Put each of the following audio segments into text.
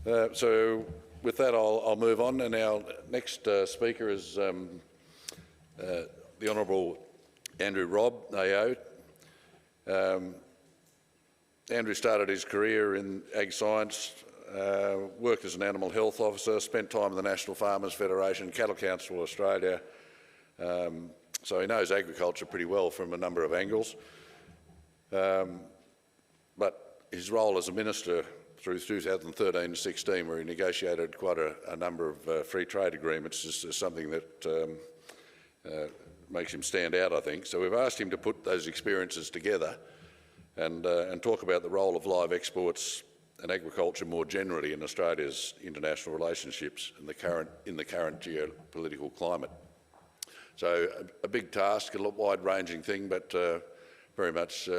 So with that, I'll move on, and our next speaker is the Honourable Andrew Robb AO. Andrew started his career in ag science, worked as an animal health officer, spent time in the National Farmers Federation, Cattle Council of Australia, so he knows agriculture pretty well from a number of angles. But his role as a minister through 2013-16, where he negotiated quite a number of free trade agreements, is something that makes him stand out, I think. So we've asked him to put those experiences together and talk about the role of live exports and agriculture more generally in Australia's international relationships in the current geopolitical climate. So a big task, a wide-ranging thing, but very much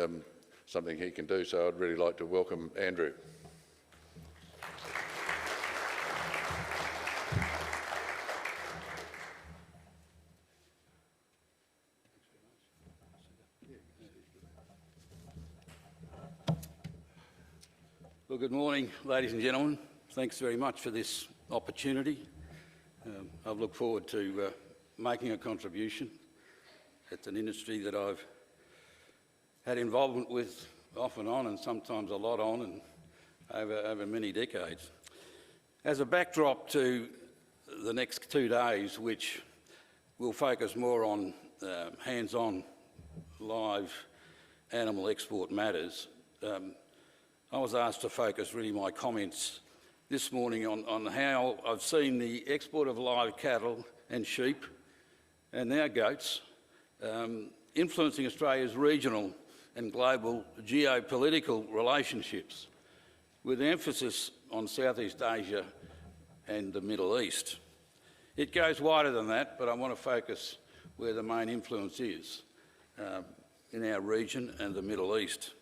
something he can do. So I'd really like to welcome Andrew. Well, good morning, ladies and gentlemen. Thanks very much for this opportunity. I look forward to making a contribution. It's an industry that I've had involvement with off and on, and sometimes a lot on, and over many decades. As a backdrop to the next 2 days, which will focus more on hands-on live animal export matters, I was asked to focus really my comments this morning on how I've seen the export of live cattle and sheep and now goats influencing Australia's regional and global geopolitical relationships, with emphasis on Southeast Asia and the Middle East. It goes wider than that, but I want to focus where the main influence is in our region and the Middle East.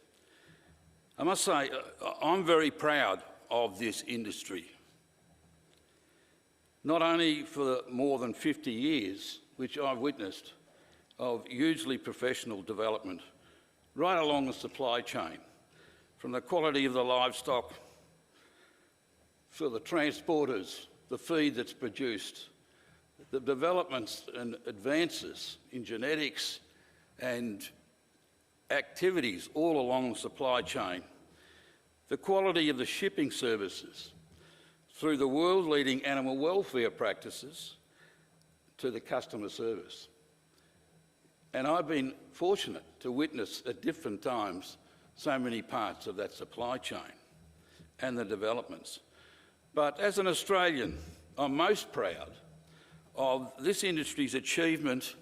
I must say, I'm very proud of this industry, not only for the more than 50 years, which I've witnessed, of hugely professional development right along the supply chain, from the quality of the livestock, for the transporters, the feed that's produced, the developments and advances in genetics and activities all along the supply chain, the quality of the shipping services, through the world-leading animal welfare practices to the customer service. And I've been fortunate to witness at different times so many parts of that supply chain and the developments. But as an Australian, I'm most proud of this industry's achievement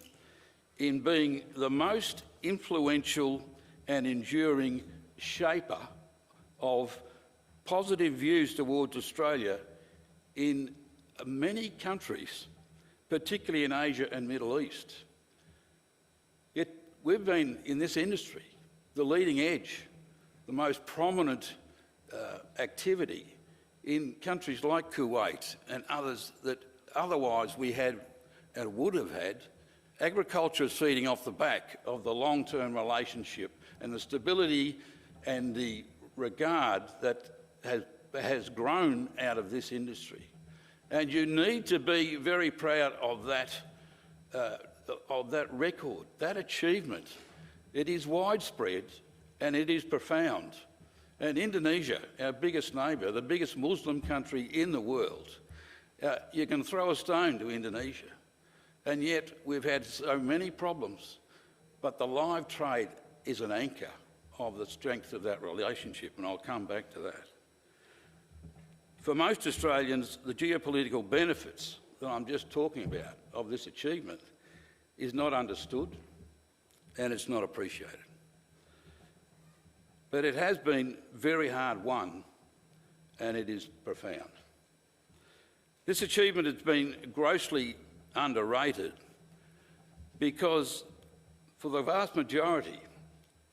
in being the most influential and enduring shaper of positive views towards Australia in many countries, particularly in Asia and Middle East. Yet we've been, in this industry, the leading edge, the most prominent activity in countries like Kuwait and others that otherwise we had and would have had. Agriculture is feeding off the back of the long-term relationship and the stability and the regard that has grown out of this industry. And you need to be very proud of that record, that achievement. It is widespread and it is profound. And Indonesia, our biggest neighbour, the biggest Muslim country in the world, you can throw a stone to Indonesia. And yet we've had so many problems, but the live trade is an anchor of the strength of that relationship, and I'll come back to that. For most Australians, the geopolitical benefits that I'm just talking about of this achievement is not understood and it's not appreciated. But it has been very hard won and it is profound. This achievement has been grossly underrated because for the vast majority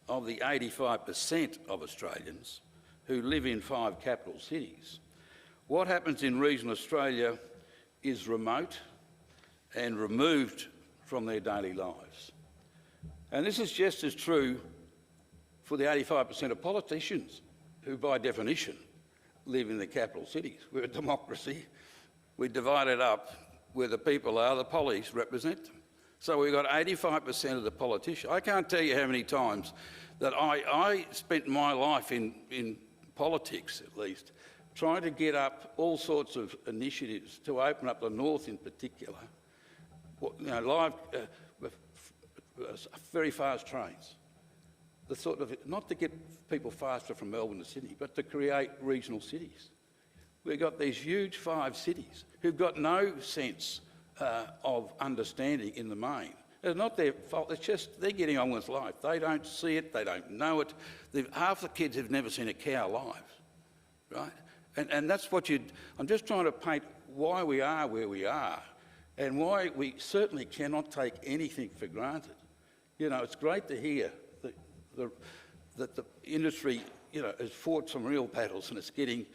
of the 85% of Australians who live in 5 capital cities, what happens in regional Australia is remote and removed from their daily lives. And this is just as true for the 85% of politicians who, by definition, live in the capital cities. We're a democracy. We divide it up where the people are, the police represent them. So we've got 85% of the politicians. I can't tell you how many times that I spent my life in politics, at least, trying to get up all sorts of initiatives to open up the north in particular. You know, very fast trains. The sort of, not to get people faster from Melbourne to Sydney, but to create regional cities. We've got these huge 5 cities who've got no sense of understanding in the main. It's not their fault, it's just they're getting on with life. They don't see it, they don't know it. Half the kids have never seen a cow live, right? And that's what I'm just trying to paint why we are where we are and why we certainly cannot take anything for granted. You know, it's great to hear that the industry, you know, has fought some real battles and it's getting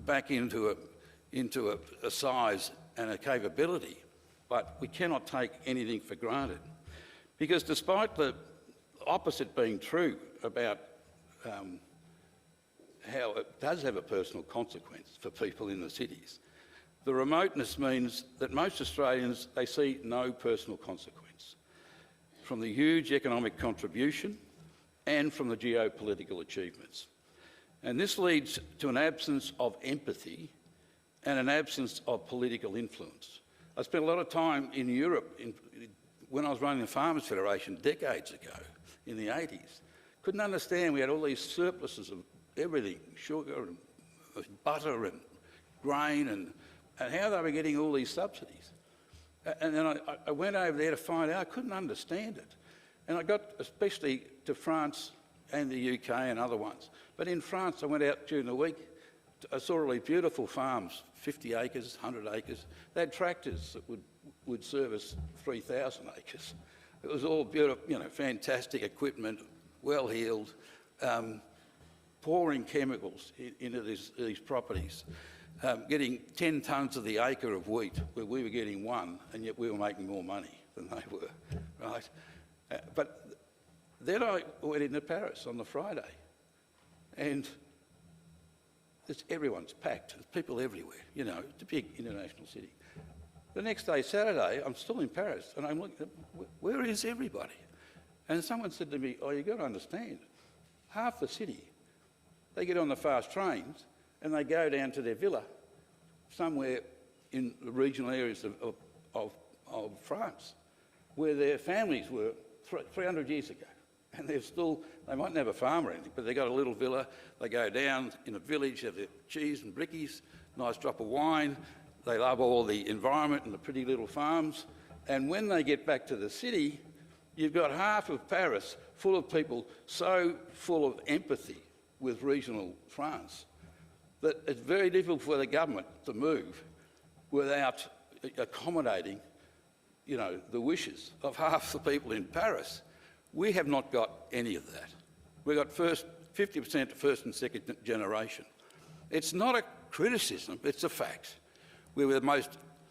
back into a size and a capability, but we cannot take anything for granted. Because despite the opposite being true about how it does have a personal consequence for people in the cities, the remoteness means that most Australians, they see no personal consequence from the huge economic contribution and from the geopolitical achievements. And this leads to an absence of empathy and an absence of political influence. I spent a lot of time in Europe when I was running the Farmers Federation decades ago, in the 80s. Couldn't understand we had all these surpluses of everything, sugar and butter and grain, and how they were getting all these subsidies. And then I went over there to find out. I couldn't understand it. And I got especially to France and the UK and other ones. But in France, I went out during the week. I saw all these beautiful farms, 50 acres, 100 acres. They had tractors that would service 3,000 acres. It was all beautiful, you know, fantastic equipment, well-heeled, pouring chemicals into these properties, getting 10 tonnes of the acre of wheat where we were getting 1, and yet we were making more money than they were, right? But then I went into Paris on the Friday, and everyone's packed. There's people everywhere, you know, it's a big international city. The next day, Saturday, I'm still in Paris, and I'm looking, where is everybody? And someone said to me, oh, you've got to understand, half the city, they get on the fast trains and they go down to their villa somewhere in the regional areas of France, where their families were 300 years ago. And they mightn't have a farm or anything, but they've got a little villa. They go down in a village, have their cheese and brickies, nice drop of wine. They love all the environment and the pretty little farms. And when they get back to the city, you've got half of Paris full of people so full of empathy with regional France that it's very difficult for the government to move without accommodating, you know, the wishes of half the people in Paris. We have not got any of that. We've got 50% first and second generation. It's not a criticism, it's a fact. We're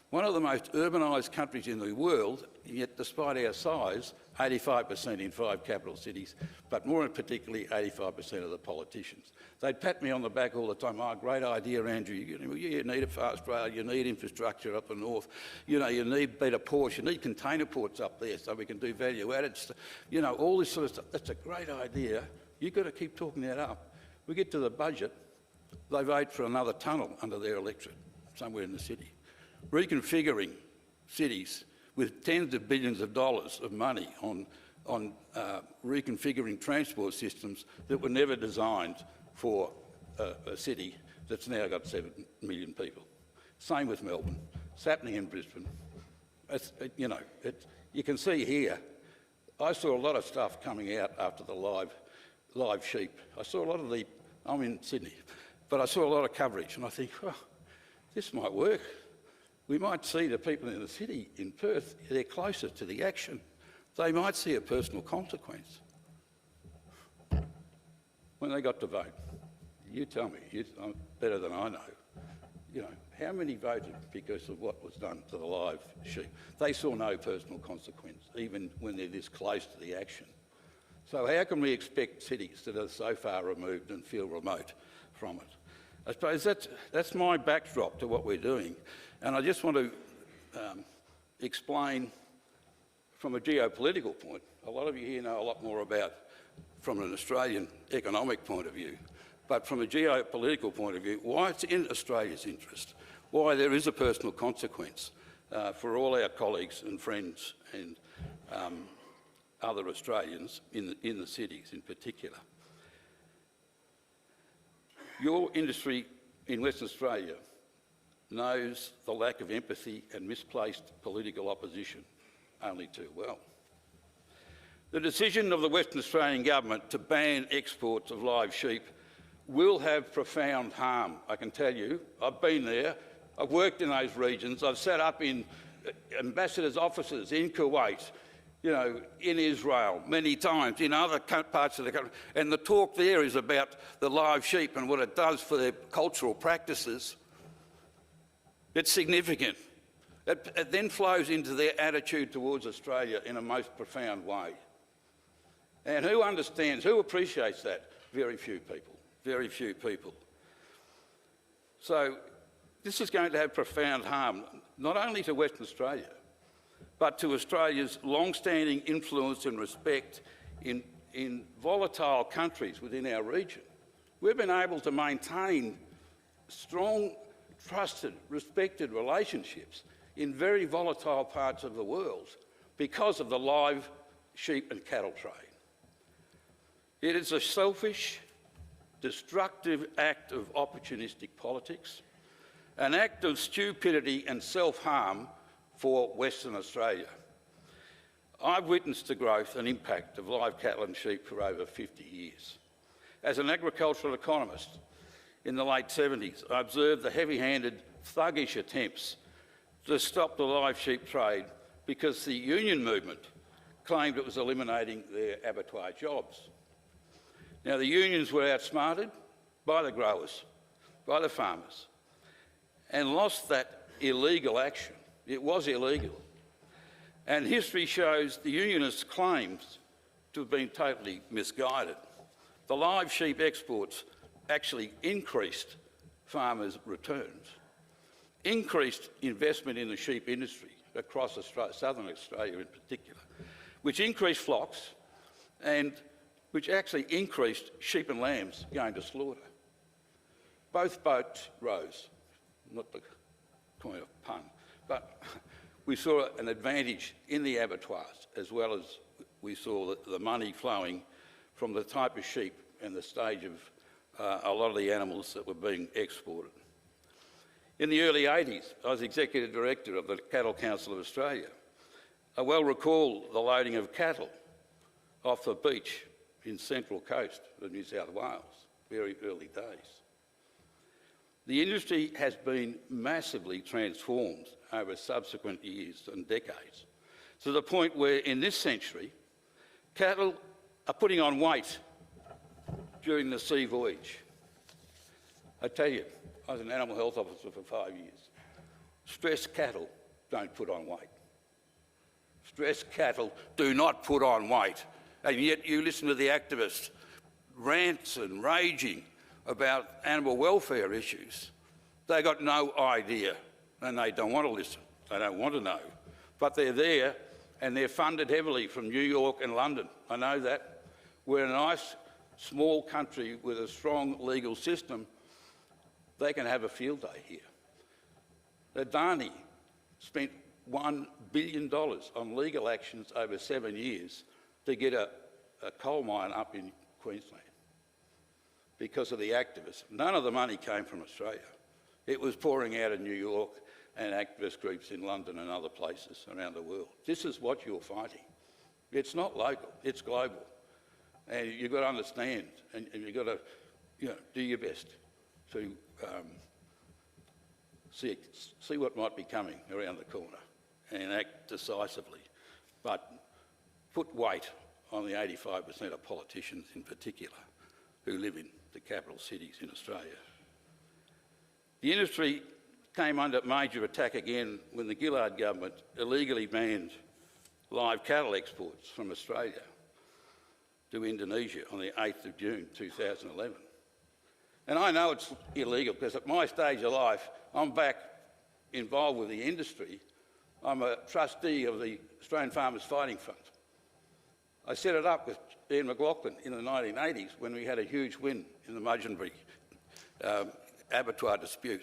one of the most urbanised countries in the world, yet despite our size, 85% in 5 capital cities, but more particularly 85% of the politicians. They'd pat me on the back all the time, oh, great idea, Andrew, you need a fast rail, you need infrastructure up the north, you know, you need better ports, you need container ports up there so we can do value-added stuff, you know, all this sort of stuff. That's a great idea. You've got to keep talking that up. We get to the budget, they vote for another tunnel under their electorate, somewhere in the city. Reconfiguring cities with tens of billions of dollars of money on reconfiguring transport systems that were never designed for a city that's now got 7 million people. Same with Melbourne. It's happening in Brisbane. You can see here, I saw a lot of stuff coming out after the live sheep. I saw a lot of I'm in Sydney, but I saw a lot of coverage and I think, oh, this might work. We might see the people in the city in Perth, they're closer to the action. They might see a personal consequence when they got to vote. You tell me, I'm better than I know. You know, how many voted because of what was done to the live sheep? They saw no personal consequence, even when they're this close to the action. So how can we expect cities that are so far removed and feel remote from it? I suppose that's my backdrop to what we're doing. And I just want to explain from a geopolitical point. A lot of you here know a lot more about from an Australian economic point of view, but from a geopolitical point of view, why it's in Australia's interest, why there is a personal consequence for all our colleagues and friends and other Australians in the cities in particular. Your industry in Western Australia knows the lack of empathy and misplaced political opposition only too well. The decision of the Western Australian government to ban exports of live sheep will have profound harm, I can tell you. I've been there, I've worked in those regions, I've sat up in ambassadors' offices in Kuwait, you know, in Israel many times, in other parts of the country, and the talk there is about the live sheep and what it does for their cultural practices. It's significant. It then flows into their attitude towards Australia in a most profound way. And who understands, who appreciates that? Very few people, very few people. So this is going to have profound harm, not only to Western Australia, but to Australia's long-standing influence and respect in volatile countries within our region. We've been able to maintain strong, trusted, respected relationships in very volatile parts of the world because of the live sheep and cattle trade. It is a selfish, destructive act of opportunistic politics, an act of stupidity and self-harm for Western Australia. I've witnessed the growth and impact of live cattle and sheep for over 50 years. As an agricultural economist in the late 70s, I observed the heavy-handed, thuggish attempts to stop the live sheep trade because the union movement claimed it was eliminating their abattoir jobs. Now, the unions were outsmarted by the growers, by the farmers, and lost that illegal action. It was illegal. And history shows the unionists' claims to have been totally misguided. The live sheep exports actually increased farmers' returns, increased investment in the sheep industry across Australia, southern Australia in particular, which increased flocks and which actually increased sheep and lambs going to slaughter. Both boats rose, not the kind of pun, but we saw an advantage in the abattoirs as well as we saw the money flowing from the type of sheep and the stage of a lot of the animals that were being exported. In the early 80s, I was Executive Director of the Cattle Council of Australia. I well recall the loading of cattle off the beach in Central Coast of New South Wales, very early days. The industry has been massively transformed over subsequent years and decades, to the point where in this century, cattle are putting on weight during the sea voyage. I tell you, I was an animal health officer for 5 years. Stressed cattle don't put on weight. Stressed cattle do not put on weight. And yet you listen to the activists rants and raging about animal welfare issues. They got no idea and they don't want to listen. They don't want to know. But they're there and they're funded heavily from New York and London. I know that. We're a nice, small country with a strong legal system. They can have a field day here. Adani spent $1 billion on legal actions over 7 years to get a coal mine up in Queensland because of the activists. None of the money came from Australia. It was pouring out of New York and activist groups in London and other places around the world. This is what you're fighting. It's not local, it's global. And you've got to understand and you've got to do your best to see what might be coming around the corner and act decisively. But put weight on the 85% of politicians in particular who live in the capital cities in Australia. The industry came under major attack again when the Gillard government illegally banned live cattle exports from Australia to Indonesia on the 8th of June 2011. And I know it's illegal because at my stage of life, I'm back involved with the industry. I'm a trustee of the Australian Farmers Fighting Front. I set it up with Ian McLaughlin in the 1980s when we had a huge win in the Mudgeonbury abattoir dispute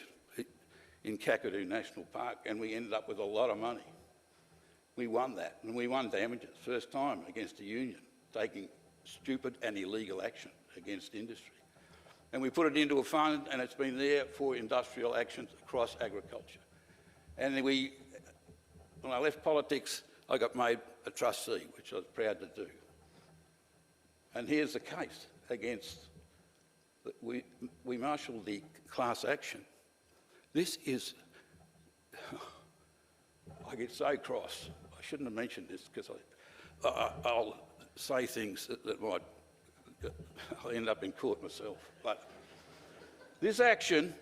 in Kakadu National Park, and we ended up with a lot of money. We won that, and we won damages, first time against a union, taking stupid and illegal action against industry. And we put it into a fund, and it's been there for industrial actions across agriculture. And then when I left politics, I got made a trustee, which I was proud to do. And here's the case against, we marshalled the class action. This is, I get so cross. I shouldn't have mentioned this because I'll say things that might, I'll end up in court myself. But this action,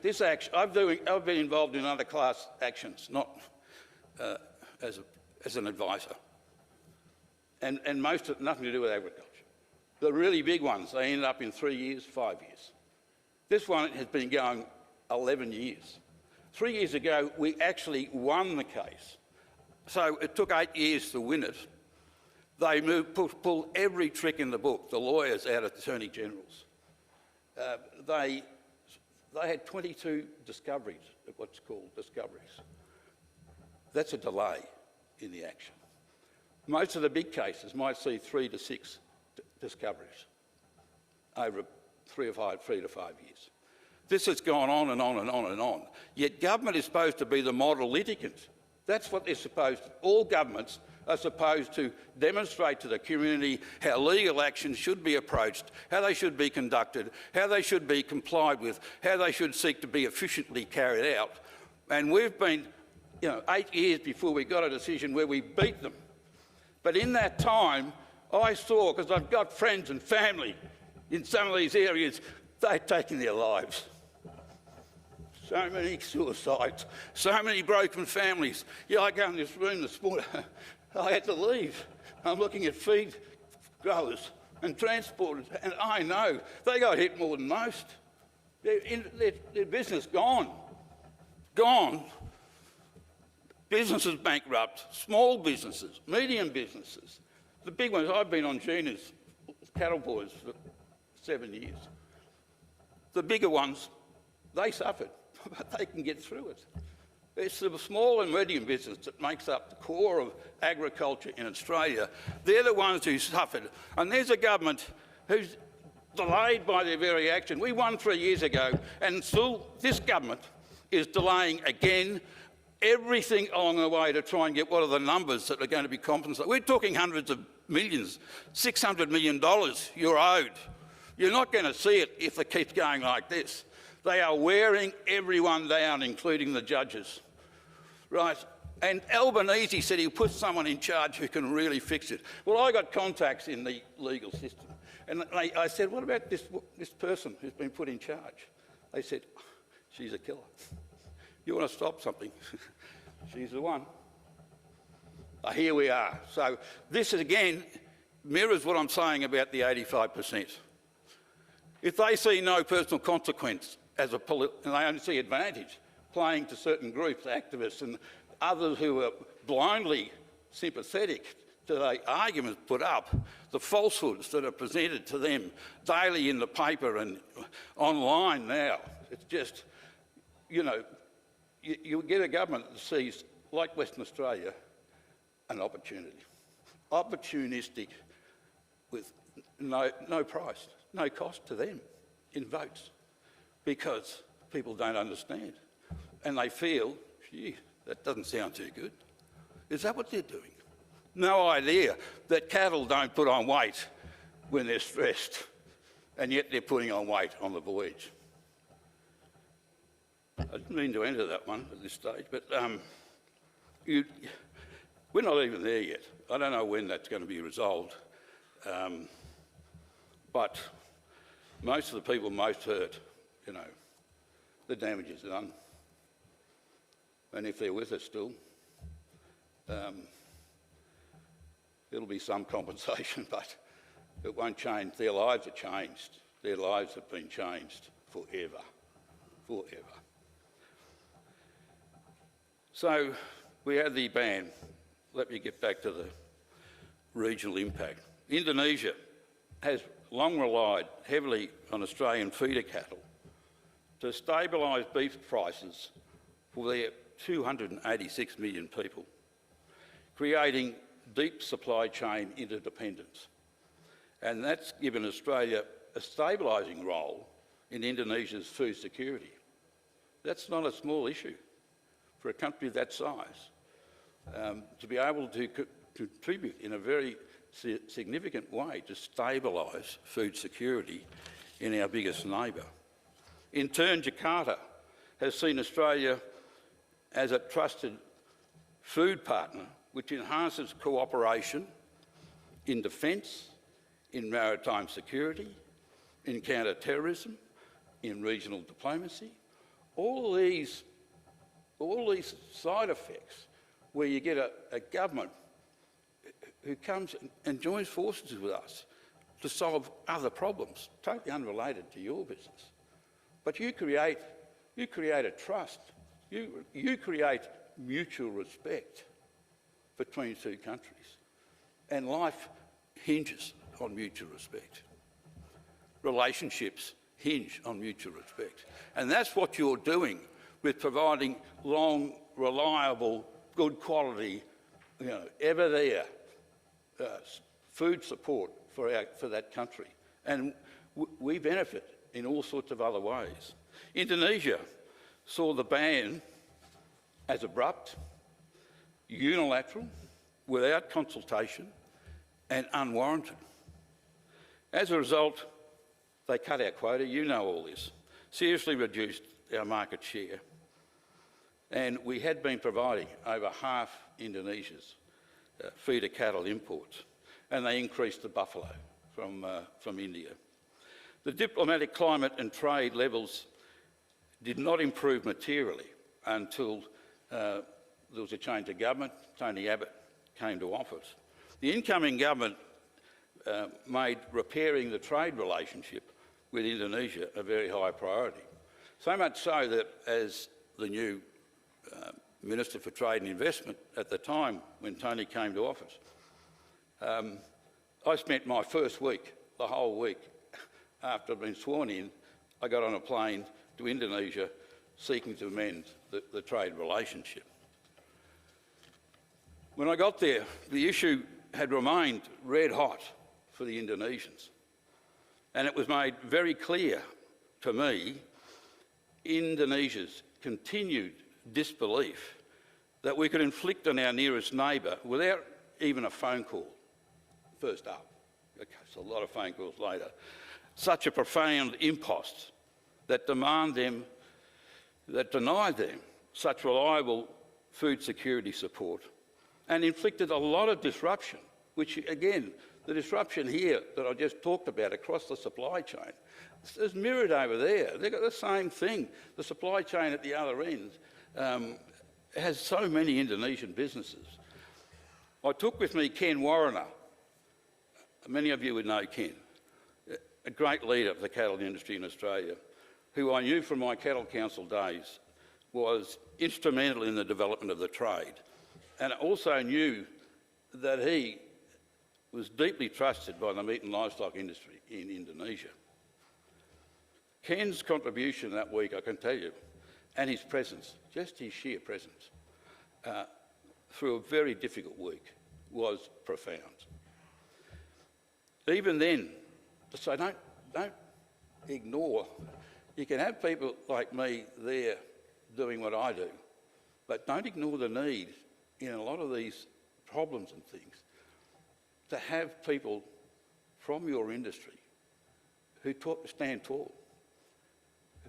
I've been involved in other class actions, not as an advisor. And most of it nothing to do with agriculture. The really big ones, they ended up in 3 years, 5 years. This one has been going 11 years. 3 years ago, we actually won the case. So it took 8 years to win it. They pulled every trick in the book, the lawyers out of Attorney Generals. They had 22 discoveries, what's called discoveries. That's a delay in the action. Most of the big cases might see 3 to 6 discoveries over 3 to 5 years. This has gone on and on and on and on. Yet government is supposed to be the model litigant. That's what they're supposed to. All governments are supposed to demonstrate to the community how legal action should be approached, how they should be conducted, how they should be complied with, how they should seek to be efficiently carried out. And we've been, 8 years before we got a decision where we beat them. But in that time, I saw, because I've got friends and family in some of these areas, they're taking their lives. So many suicides, so many broken families. I go in this room this morning, I had to leave. I'm looking at feed growers and transporters, and I know they got hit more than most. Their business gone. Businesses bankrupt, small businesses, medium businesses. The big ones, I've been on Gina's cattle boys for 7 years. The bigger ones, they suffered, but they can get through it. It's the small and medium business that makes up the core of agriculture in Australia. They're the ones who suffered. And there's a government who's delayed by their very action. We won 3 years ago, and still this government is delaying again everything along the way to try and get what are the numbers that are going to be compensated. We're talking hundreds of millions, $600 million you're owed. You're not going to see it if it keeps going like this. They are wearing everyone down, including the judges. Right? And Albanese said he'll put someone in charge who can really fix it. Well, I got contacts in the legal system. And I said, what about this person who's been put in charge? They said, she's a killer. You want to stop something? She's the one. Here we are. So this, again, mirrors what I'm saying about the 85%. If they see no personal consequence and they only see advantage playing to certain groups, activists and others who are blindly sympathetic to the arguments put up, the falsehoods that are presented to them daily in the paper and online now, it's just, you get a government that sees, like Western Australia, an opportunity. Opportunistic with no price, no cost to them in votes because people don't understand. And they feel, gee, that doesn't sound too good. Is that what they're doing? No idea that cattle don't put on weight when they're stressed, and yet they're putting on weight on the voyage. I didn't mean to enter that one at this stage, but we're not even there yet. I don't know when that's going to be resolved, but most of the people most hurt, the damage is done. And if they're with us still, there'll be some compensation, but it won't change. Their lives are changed. Their lives have been changed forever, forever. So we had the ban. Let me get back to the regional impact. Indonesia has long relied heavily on Australian feeder cattle to stabilise beef prices for their 286 million people, creating deep supply chain interdependence. And that's given Australia a stabilising role in Indonesia's food security. That's not a small issue for a country that size, to be able to contribute in a very significant way to stabilise food security in our biggest neighbour. In turn, Jakarta has seen Australia as a trusted food partner which enhances cooperation in defence, in maritime security, in counter-terrorism, in regional diplomacy. All these side effects where you get a government who comes and joins forces with us to solve other problems, totally unrelated to your business. But you create a trust, you create mutual respect between two countries. And life hinges on mutual respect. Relationships hinge on mutual respect. And that's what you're doing with providing long, reliable, good quality, ever there food support for that country. And we benefit in all sorts of other ways. Indonesia saw the ban as abrupt, unilateral, without consultation, and unwarranted. As a result, they cut our quota, you know all this, seriously reduced our market share, and we had been providing over half Indonesia's feeder cattle imports, and they increased the buffalo from India. The diplomatic climate and trade levels did not improve materially until there was a change of government. Tony Abbott came to office. The incoming government made repairing the trade relationship with Indonesia a very high priority. So much so that as the new Minister for Trade and Investment at the time when Tony came to office, I spent my first week, the whole week, after I'd been sworn in, I got on a plane to Indonesia seeking to amend the trade relationship. When I got there, the issue had remained red hot for the Indonesians. And it was made very clear to me Indonesia's continued disbelief that we could inflict on our nearest neighbour without even a phone call, first up. Okay, so a lot of phone calls later. Such a profound impost that denied them such reliable food security support and inflicted a lot of disruption, which again, the disruption here that I just talked about across the supply chain is mirrored over there. They've got the same thing. The supply chain at the other end has so many Indonesian businesses. I took with me Ken Warriner. Many of you would know Ken, a great leader of the cattle industry in Australia, who I knew from my cattle council days was instrumental in the development of the trade. And I also knew that he was deeply trusted by the meat and livestock industry in Indonesia. Ken's contribution that week, I can tell you, and his presence, just his sheer presence, through a very difficult week was profound. Even then, so don't ignore, you can have people like me there doing what I do, but don't ignore the need in a lot of these problems and things to have people from your industry who stand tall,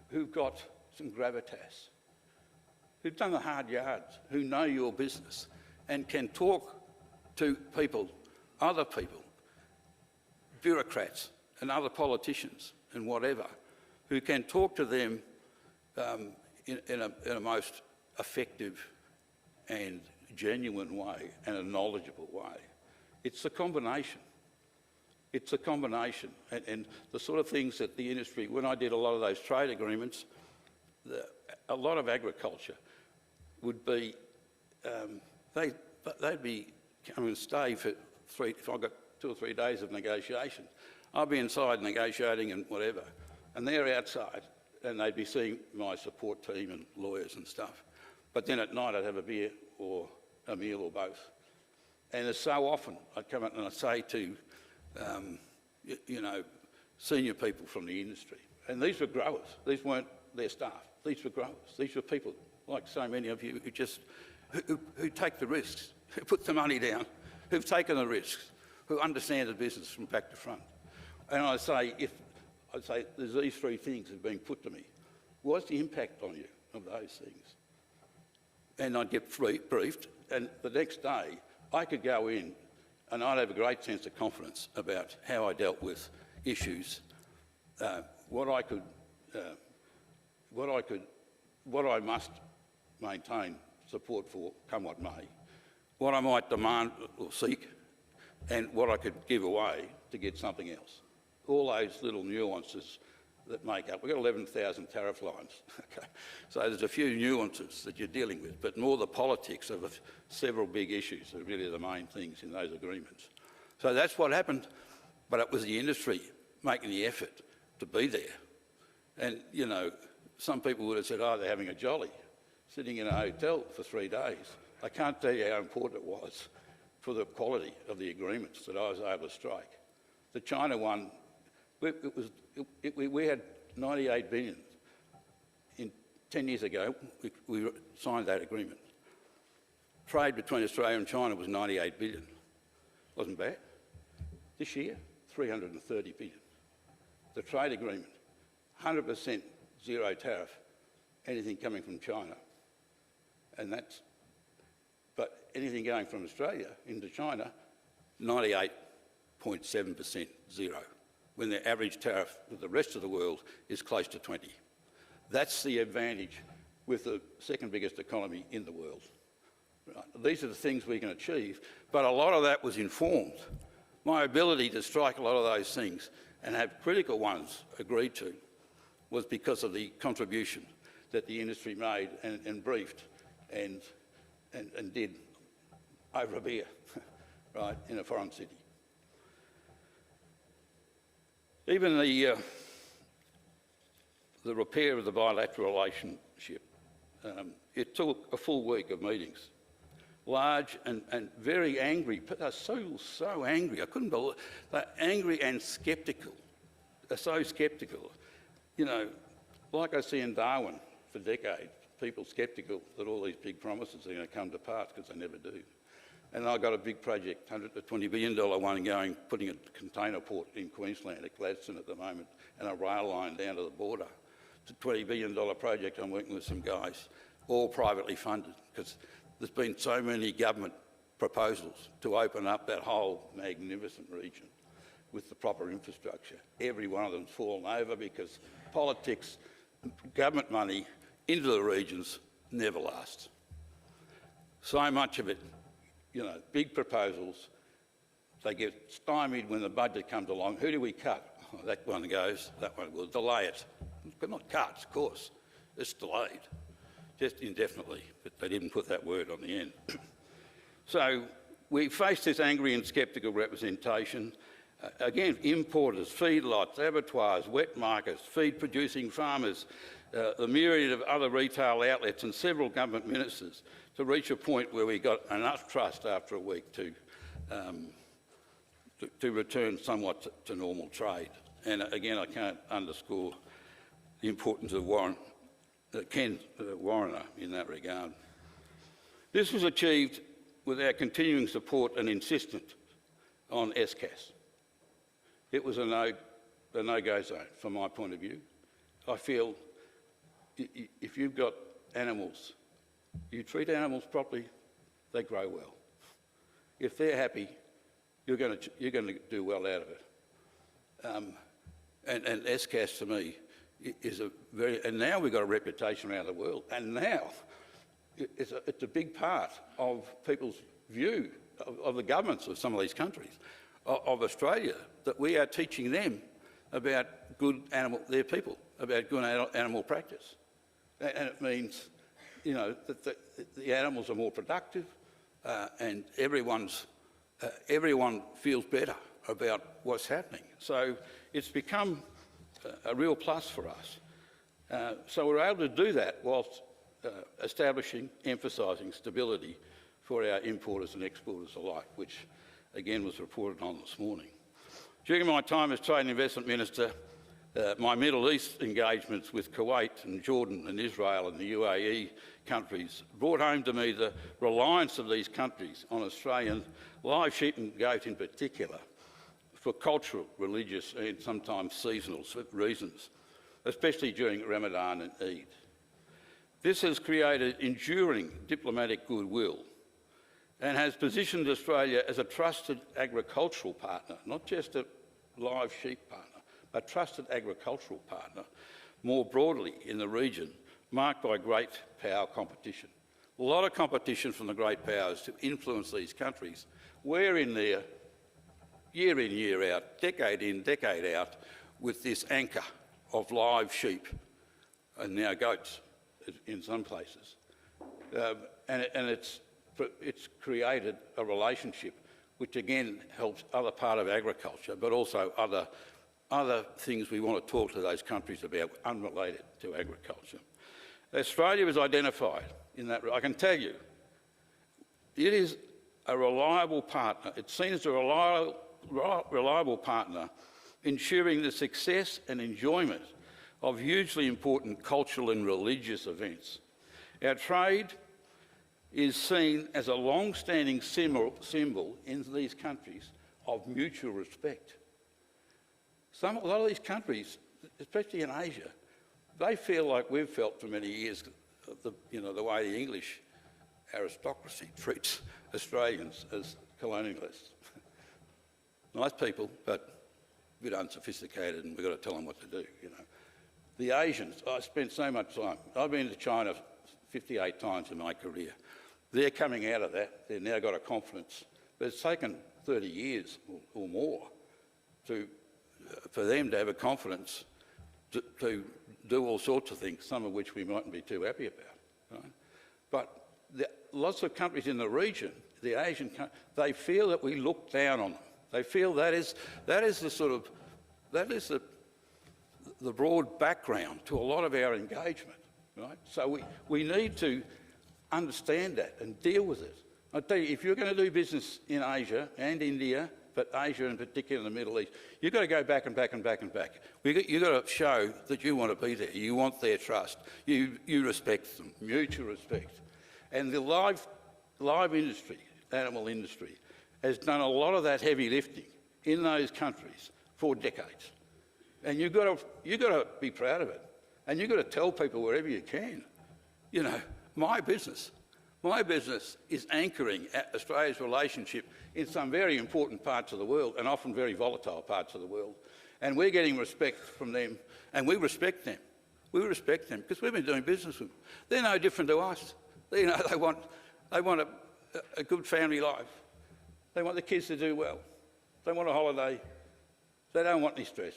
who've got some gravitas, who've done the hard yards, who know your business and can talk to people, other people, bureaucrats and other politicians and whatever, who can talk to them in a most effective and genuine way and a knowledgeable way. It's the combination. It's a combination, and the sort of things that the industry, when I did a lot of those trade agreements, a lot of agriculture would be, they'd be come and stay for if I got 2 or 3 days of negotiation. I'd be inside negotiating and whatever, and they're outside, and they'd be seeing my support team and lawyers and stuff. But then at night I'd have a beer or a meal or both. And it's so often I'd come up and I'd say to, you know, senior people from the industry, and these were growers, these weren't their staff, these were growers, these were people like so many of you who just, who take the risks, who put the money down, who've taken the risks, who understand the business from back to front. And I'd say, there's these 3 things that have been put to me. What's the impact on you of those things? And I'd get briefed, and the next day I could go in and I'd have a great sense of confidence about how I dealt with issues, what I must maintain support for, come what may, what I might demand or seek, and what I could give away to get something else. All those little nuances that make up. We've got 11,000 tariff lines, okay? So there's a few nuances that you're dealing with, but more the politics of several big issues are really the main things in those agreements. So that's what happened, but it was the industry making the effort to be there. And, you know, some people would have said, oh, they're having a jolly, sitting in a hotel for 3 days. I can't tell you how important it was for the quality of the agreements that I was able to strike. The China one, we had 98 billion. 10 years ago, we signed that agreement. Trade between Australia and China was 98 billion. Wasn't bad. This year, 330 billion. The trade agreement, 100% zero tariff, anything coming from China. And that's, but anything going from Australia into China, 98.7% zero, when the average tariff with the rest of the world is close to 20. That's the advantage with the second biggest economy in the world. Right? These are the things we can achieve, but a lot of that was informed. My ability to strike a lot of those things and have critical ones agreed to was because of the contribution that the industry made and briefed and did over a beer, right, in a foreign city. Even the repair of the bilateral relationship, it took a full week of meetings. Large and very angry, they're so angry, I couldn't believe, they're angry and sceptical. They're so sceptical. You know, like I see in Darwin for decades, people sceptical that all these big promises are going to come to pass because they never do. And I've got a big project, $120 billion one going, putting a container port in Queensland at Gladstone at the moment, and a rail line down to the border. It's a $20 billion project. I'm working with some guys, all privately funded, because there's been so many government proposals to open up that whole magnificent region with the proper infrastructure. Every one of them's fallen over because politics, government money into the regions never lasts. So much of it, you know, big proposals, they get stymied when the budget comes along. Who do we cut? Oh, that one goes, that one will delay it. But not cuts, of course. It's delayed, just indefinitely, but they didn't put that word on the end. So we face this angry and sceptical representation. Again, importers, feedlots, abattoirs, wet markets, feed-producing farmers, the myriad of other retail outlets and several government ministers to reach a point where we got enough trust after a week to return somewhat to normal trade. And again, I can't underscore the importance of Ken Warriner in that regard. This was achieved with our continuing support and insistence on SCAS. It was a no-go zone from my point of view. I feel if you've got animals, you treat animals properly, they grow well. If they're happy, you're going to do well out of it. And SCAS to me is a very, and now we've got a reputation around the world, and now it's a big part of people's view of the governments of some of these countries, of Australia, that we are teaching them about their people, about good animal practice. And it means, that the animals are more productive and everyone feels better about what's happening. So it's become a real plus for us. So we're able to do that whilst emphasising stability for our importers and exporters alike, which again was reported on this morning. During my time as Trade and Investment Minister, my Middle East engagements with Kuwait and Jordan and Israel and the UAE countries brought home to me the reliance of these countries on Australian live sheep and goat in particular for cultural, religious and sometimes seasonal reasons, especially during Ramadan and Eid. This has created enduring diplomatic goodwill and has positioned Australia as a trusted agricultural partner, not just a live sheep partner, but trusted agricultural partner more broadly in the region, marked by great power competition. A lot of competition from the great powers to influence these countries. We're in there year in, year out, decade in, decade out, with this anchor of live sheep and now goats in some places. And it's created a relationship which again helps other part of agriculture, but also other things we want to talk to those countries about unrelated to agriculture. Australia was identified in that. I can tell you, it is a reliable partner. It's seen as a reliable partner, ensuring the success and enjoyment of hugely important cultural and religious events. Our trade is seen as a long-standing symbol in these countries of mutual respect. A lot of these countries, especially in Asia, they feel like we've felt for many years, the way the English aristocracy treats Australians as colonialists. Nice people, but a bit unsophisticated, and we've got to tell them what to do, The Asians, I spent so much time. I've been to China 58 times in my career. They're coming out of that. They've now got a confidence. But it's taken 30 years or more for them to have a confidence to do all sorts of things, some of which we mightn't be too happy about. Right? But lots of countries in the region, the Asian countries, they feel that we look down on them. They feel that is the broad background to a lot of our engagement, right? So we need to understand that and deal with it. I tell you, if you're going to do business in Asia and India, but Asia in particular, in the Middle East, you've got to go back and back and back and back. You've got to show that you want to be there. You want their trust. You respect them, mutual respect. And the live industry, animal industry, has done a lot of that heavy lifting in those countries for decades. And you've got to be proud of it. And you've got to tell people wherever you can, my business is anchoring Australia's relationship in some very important parts of the world and often very volatile parts of the world. And we're getting respect from them, and we respect them. We respect them because we've been doing business with them. They're no different to us. They want a good family life. They want the kids to do well. They want a holiday. They don't want any stress.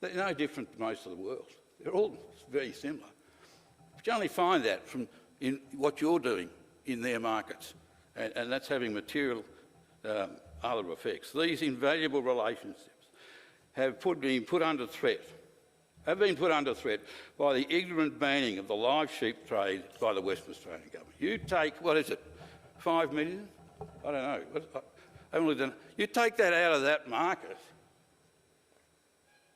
They're no different to most of the world. They're all very similar. But you only find that in what you're doing in their markets, and that's having material other effects. These invaluable relationships have been put under threat by the ignorant banning of the live sheep trade by the Western Australian government. You take, 5 million? I don't know. I haven't looked at it. You take that out of that market,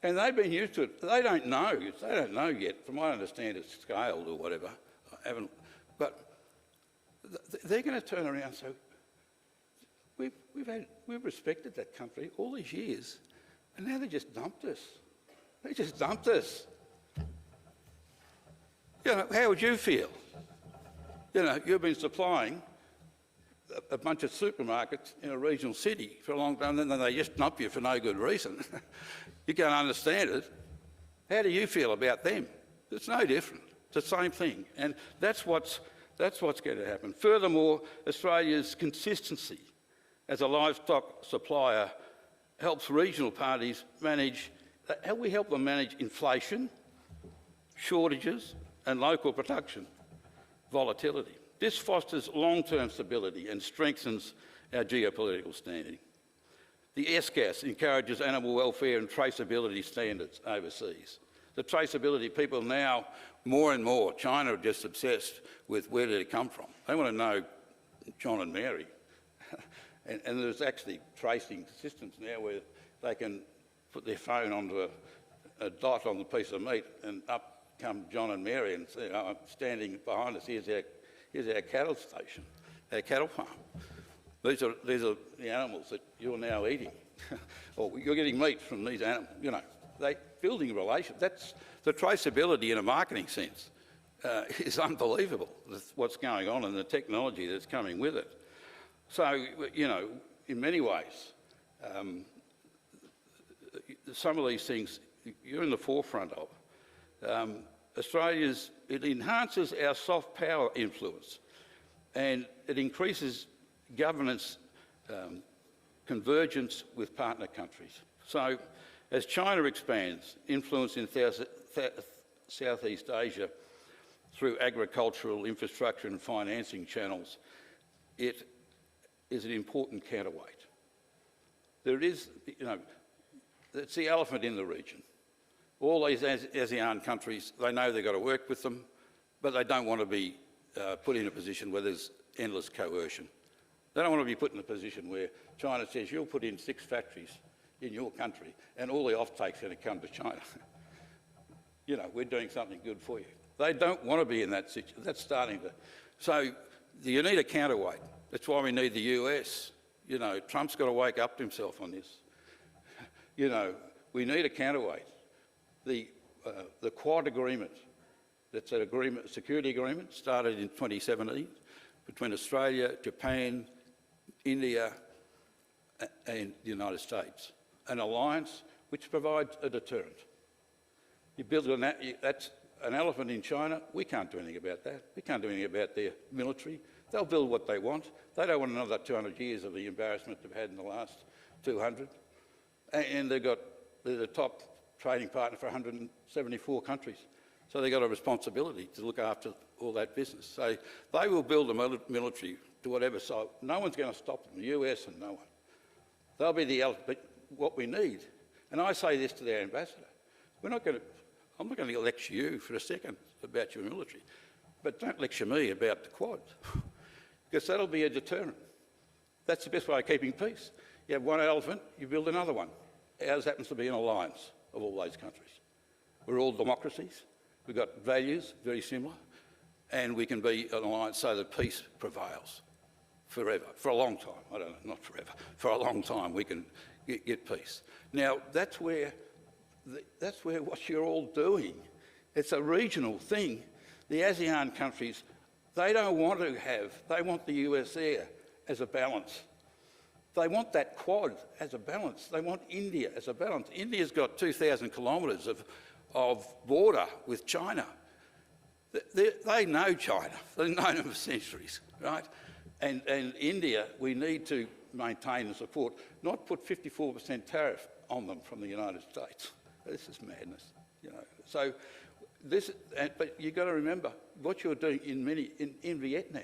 and they've been used to it. They don't know. They don't know yet. From what I understand, it's scaled or whatever. I haven't, but they're going to turn around and say, we've respected that country all these years, and now they just dumped us. They just dumped us. How would you feel? You've been supplying a bunch of supermarkets in a regional city for a long time, and then they just dump you for no good reason. You can't understand it. How do you feel about them? It's no different. It's the same thing, and that's what's going to happen. Furthermore, Australia's consistency as a livestock supplier helps regional parties manage, how we help them manage inflation, shortages and local production volatility. This fosters long-term stability and strengthens our geopolitical standing. The SGAS encourages animal welfare and traceability standards overseas. The traceability, people now, more and more, China are just obsessed with where did it come from. They want to know John and Mary. and there's actually tracing systems now where they can put their phone onto a dot on the piece of meat and up come John and Mary and say, oh, I'm standing behind us, here's our cattle station, our cattle farm. These are the animals that you're now eating. Or you're getting meat from these animals, you know. Building relations, that's the traceability in a marketing sense is unbelievable, what's going on and the technology that's coming with it. So, you know, in many ways, some of these things you're in the forefront of. It enhances our soft power influence and it increases governance convergence with partner countries. So as China expands influence in Southeast Asia through agricultural infrastructure and financing channels, it is an important counterweight. There is, you know, it's the elephant in the region. All these ASEAN countries, they know they've got to work with them, but they don't want to be put in a position where there's endless coercion. They don't want to be put in a position where China says, you'll put in 6 factories in your country and all the off-take's going to come to China. You know, we're doing something good for you. They don't want to be in that situation. That's starting to... So you need a counterweight. That's why we need the US. You know, Trump's got to wake up to himself on this. You know, we need a counterweight. The Quad agreement, that's an agreement, security agreement, started in 2017 between Australia, Japan, India and the United States. An alliance which provides a deterrent. You build on that, that's an elephant in China. We can't do anything about that. We can't do anything about their military. They'll build what they want. They don't want another 200 years of the embarrassment they've had in the last 200. And they're the top trading partner for 174 countries. So they've got a responsibility to look after all that business. So they will build a military to whatever side. No one's going to stop them, the US and no one. They'll be the elephant. But what we need, and I say this to their ambassador, I'm not going to lecture you for a second about your military, but don't lecture me about the Quad, because that'll be a deterrent. That's the best way of keeping peace. You have one elephant, you build another one. Ours happens to be an alliance of all those countries. We're all democracies. We've got values very similar, and we can be an alliance so that peace prevails forever, for a long time. I don't know, not forever. For a long time we can get peace. Now, that's where what you're all doing. It's a regional thing. The ASEAN countries, they don't want to have, they want the US there as a balance. They want that Quad as a balance. They want India as a balance. India's got 2,000 kilometres of border with China. They know China. They've known them for centuries, right? And India, we need to maintain and support, not put 54% tariff on them from the United States. This is madness, you know. So this, but you've got to remember what you're doing in Vietnam,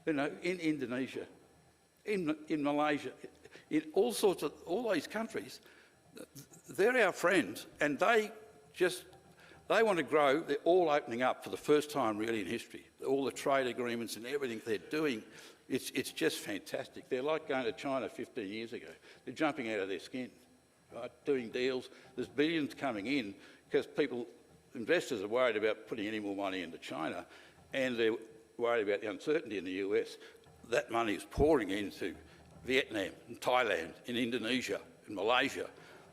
you know, in Indonesia, in Malaysia, in all these countries. They're our friends, and they want to grow. They're all opening up for the first time really in history. All the trade agreements and everything they're doing, it's just fantastic. They're like going to China 15 years ago. They're jumping out of their skin, right? Doing deals. There's billions coming in because investors are worried about putting any more money into China, and they're worried about the uncertainty in the US. That money is pouring into Vietnam, and Thailand, in Indonesia, in Malaysia.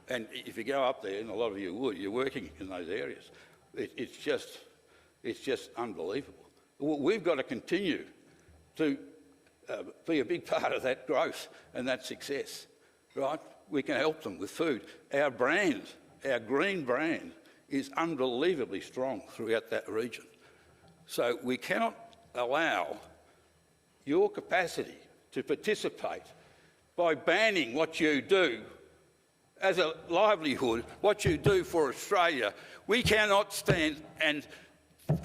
And if you go up there, and a lot of you would, you're working in those areas, it's just unbelievable. We've got to continue to be a big part of that growth and that success, right? We can help them with food. Our brand, our green brand, is unbelievably strong throughout that region. So we cannot allow your capacity to participate by banning what you do as a livelihood, what you do for Australia. We cannot stand, and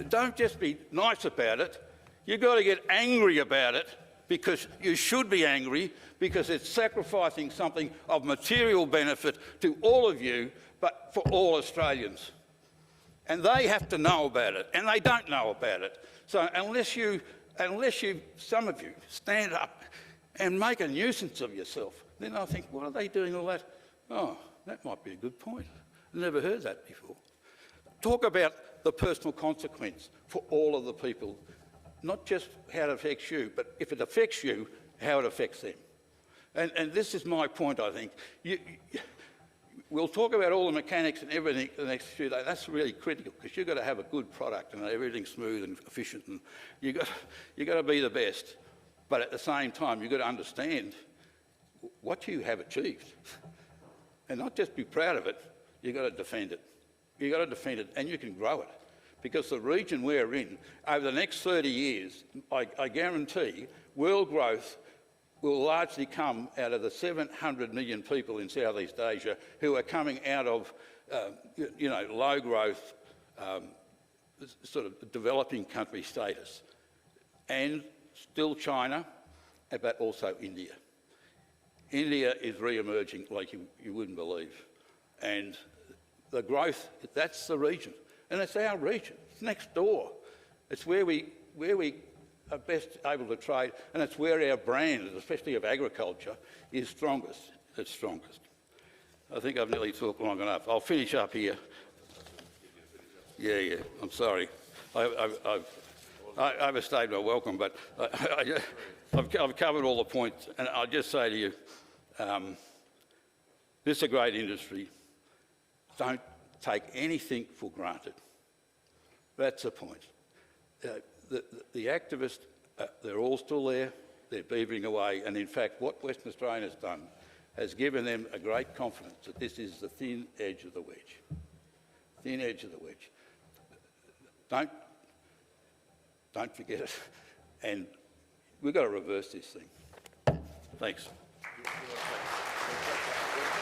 don't just be nice about it. You've got to get angry about it, because you should be angry, because it's sacrificing something of material benefit to all of you, but for all Australians. And they have to know about it, and they don't know about it. So unless you, some of you, stand up and make a nuisance of yourself, then I think, what are they doing all that? Oh, that might be a good point. I've never heard that before. Talk about the personal consequence for all of the people, not just how it affects you, but if it affects you, how it affects them. And this is my point, I think. We'll talk about all the mechanics and everything the next few days. That's really critical, because you've got to have a good product and everything's smooth and efficient, and you've got to be the best. But at the same time, you've got to understand what you have achieved. And not just be proud of it, you've got to defend it. You've got to defend it, and you can grow it. Because the region we're in, over the next 30 years, I guarantee world growth will largely come out of the 700 million people in Southeast Asia who are coming out of, low growth, sort of developing country status. And still China, but also India. India is re-emerging like you wouldn't believe. And the growth, that's the region. And it's our region. It's next door. It's where we are best able to trade, and it's where our brand, especially of agriculture, is strongest. It's strongest. I think I've nearly talked long enough. I'll finish up here. Yeah. I'm sorry. I've overstayed my welcome, but I've covered all the points, and I'll just say to you, this is a great industry. Don't take anything for granted. That's the point. The activists, they're all still there. They're beavering away. And in fact, what Western Australia has done has given them a great confidence that this is the thin edge of the wedge. Thin edge of the wedge. Don't forget it. And we've got to reverse this thing. Thanks.